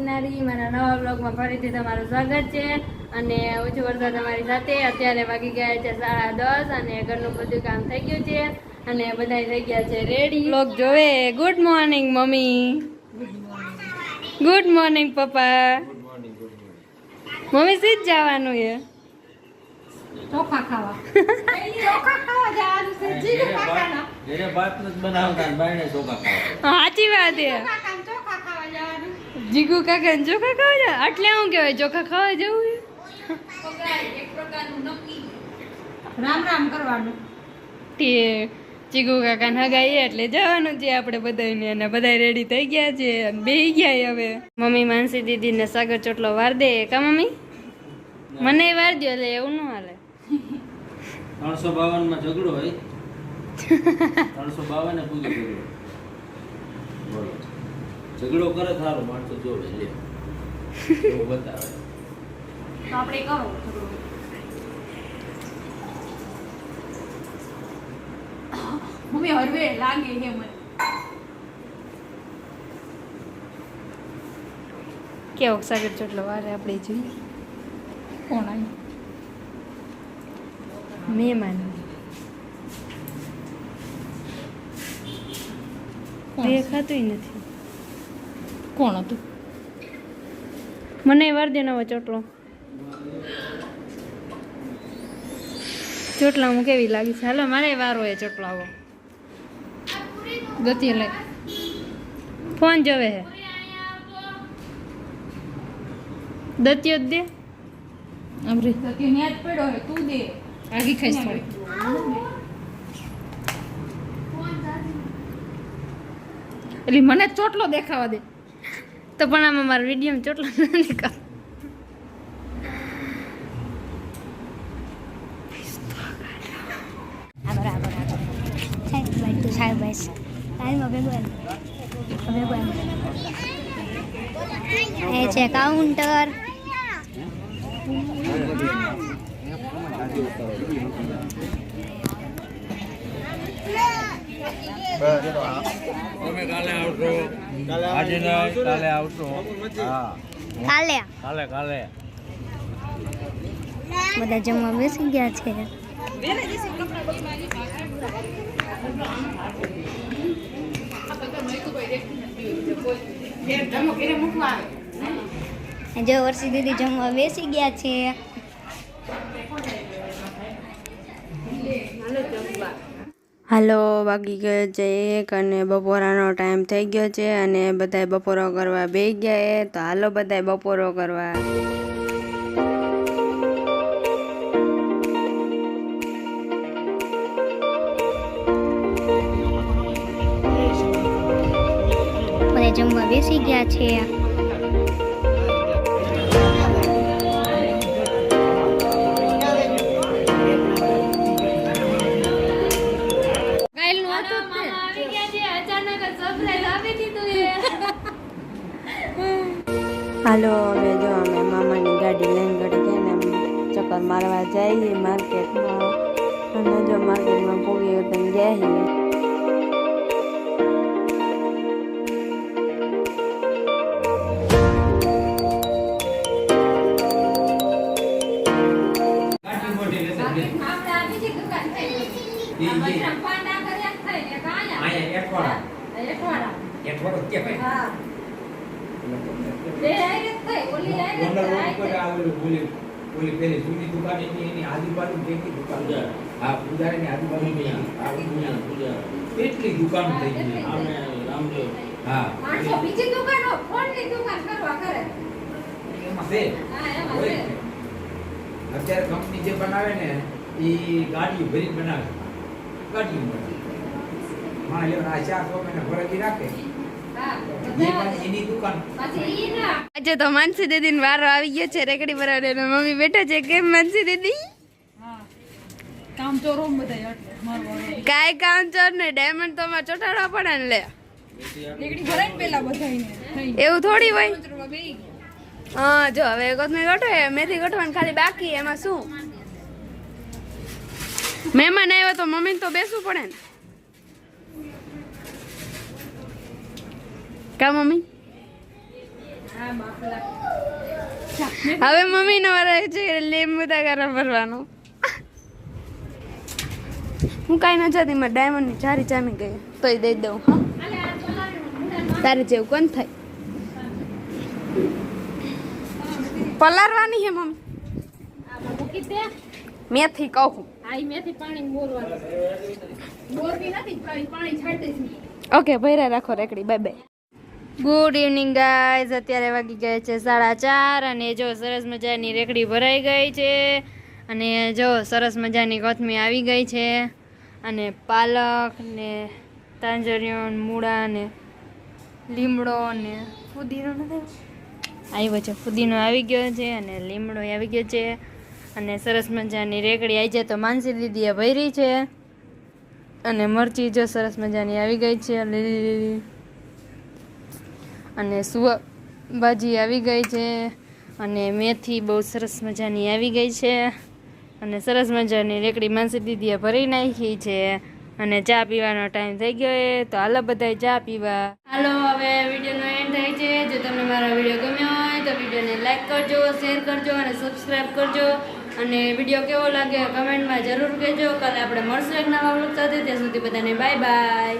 કિનારી મારા નવા બ્લોગમાં ફરીથી તમારું સ્વાગત છે અને ઓછું વરસાદ તમારી સાથે અત્યારે વાગી ગયા છે 10:30 અને ઘરનું બધું કામ થઈ ગયું છે અને બધા થઈ ગયા છે રેડી બ્લોગ જોવે good morning mummy good morning પપ્પા મમ્મી સીધ જવાનું છે ચોખા ખાવા જવાનું છે જીગુ કાકાના ઘરે ભાત નથી બનાવતા બાયણે ચોખા ખાવા સાચી વાત છે ચોખા ખાવા જવાનું જીગુ કાકા ચોખા ખાવા જાય એટલે શું કહેવાય ચોખા ખાવા જવું એક પ્રકારનું નક્કી રામ રામ કરવાનું તે ચીગુ કાકા હગાઈ એટલે જવાનું છે આપણે બધાને અને બધા રેડી થઈ ગયા છે અને બેહી ગયા હવે મમ્મી માનસી દીદીને સાગર ચોટલો વાર દે કા મમ્મી મને વાર દો એટલે એવું ન હાલે 352 માં ઝઘડો હોય 352 ને પૂરી ઝઘડો બોલો ઝઘડો કરે થારો માણસો જોવે લે એવું બતાવે તો આપણે કરો મમ્મી હરવે લાગે હે મને કેવો સાગર ચોટલો વારે આપણે જોઈએ કોણ આવી મહેમાન દેખાતું નથી કોણ હતું મને વાર દે નવો ચોટલો ચોટલામાં કેવી લાગી છે હાલો મારે વાર હોય ચોટલાવો ગતિ લે ફોન જોવે હે દત્યો જ દે અમરી ગતિ ન્યાજ પડ્યો હે તું દે આગી ખાઈશ થોડી એટલે મને ચોટલો દેખાવા દે તો પણ આમાં મારા વિડીયોમાં ચોટલો નથી કર એ છે કાઉન્ટર તમે કાલે આવશો આજે નહીં કાલે આવશો હા કાલે કાલે બધા જમવા બેસી ગયા છે જો વર્ષી દીદી જમવા બેસી ગયા છે હાલો વાગી ગયો છે 1 અને બપોરાનો ટાઈમ થઈ ગયો છે અને બધાય બપોરો કરવા બેસી ગયા તો હાલો બધાય બપોરો કરવા બધા જમવા બેસી ગયા છે હાલો અમે જો અમે મામાની ગાડી લઈને ઘડી ગઈને ચક્કર મારવા જઈએ માર્કેટમાં અને જો માર્કેટમાં પૂરી તમે જઈએ કેટલી દુકાનો થઈ ગઈ હા બીજી દુકાનો ફોનની દુકાન કરવા કરે એમાં છે હોય છે. અત્યારે કંપની જે બનાવે ને એ ગાડીઓ ભરી બનાવે ગાડીઓ બનાવે હા એ આ 4 મહિના ભરાવી રાખે એની દુકાન આજે તો માનસી દીદીને વારો આવી ગયો છે રેકડી બરાડે મમ્મી બેઠા છે કેમ માનસી દીદી કામ ચોરો બધા મારવા કાંઈ કામ ચોર ને ડાયમંડ તો અમારે ચોટાડવા પડે ને લે નીકળી ભરાય ને પેલા બધાઈને એવું થોડી હોય બેહી હા જો હવે કોથમી ગઠો મેથી ગઠવાનું ખાલી બાકી એમાં શું મહેમાન આવ્યો તો મમ્મીને તો બેસવું પડે ને કા મમ્મી હા બાપલા હવે મમ્મીનો વારો છે લીંબુ તગારા ભરવાનો. હું કાંઈ ન જાતી, મારે ડાયમંડની ચારી જામી ગઈ તોય દઈ દઉં. હા તારે જેવું કોણ થાય? પલારવાની હે મમ્મી? મૂકી દે. મેથી કહું. આ ઈ મેથી પાણી બોરવાનું. બોરવી નથી, પાણી છાંટી દઈશ. ઓકે ભર્યા રાખો રેકડી. Bye bye. Good evening guys. અત્યારે વાગી ગયા છે 4:30 અને જો સરસ મજાની રેકડી ભરાઈ ગઈ છે. અને જો સરસ મજાની કોથમીર આવી ગઈ છે. અને પાલક ને તાંજરિયો મૂળા ને લીમડો ને ફુદીનો નથી આવ્યો છે. ફુદીનો આવી ગયો છે અને લીમડો આવી ગયો છે. અને સરસ મજાની રેકડી આવી છે તો માનસી દીદીએ ભરી છે. અને મરચી જો સરસ મજાની આવી ગઈ છે લીલી. અને ભાજી આવી ગઈ છે. અને મેથી બહુ સરસ મજાની આવી ગઈ છે. અને સરસ મજાની રેકડી માનસી દીદીએ ભરી નાખી છે. અને ચા પીવાનો ટાઈમ થઈ ગયો તો હાલો બધાય ચા પીવા. હાલો હવે વિડીયોનો એન્ડ થાય છે. જો તમને મારો વિડીયો ગમ્યો હોય તો વિડીયોને લાઈક કરજો, શેર કરજો અને સબસ્ક્રાઈબ કરજો. અને વિડીયો કેવો લાગે કમેન્ટમાં જરૂર કહેજો. કાલે આપણે મળશું એક નવા વ્લોગ સાથે. ત્યાં સુધી બધાને બાય બાય.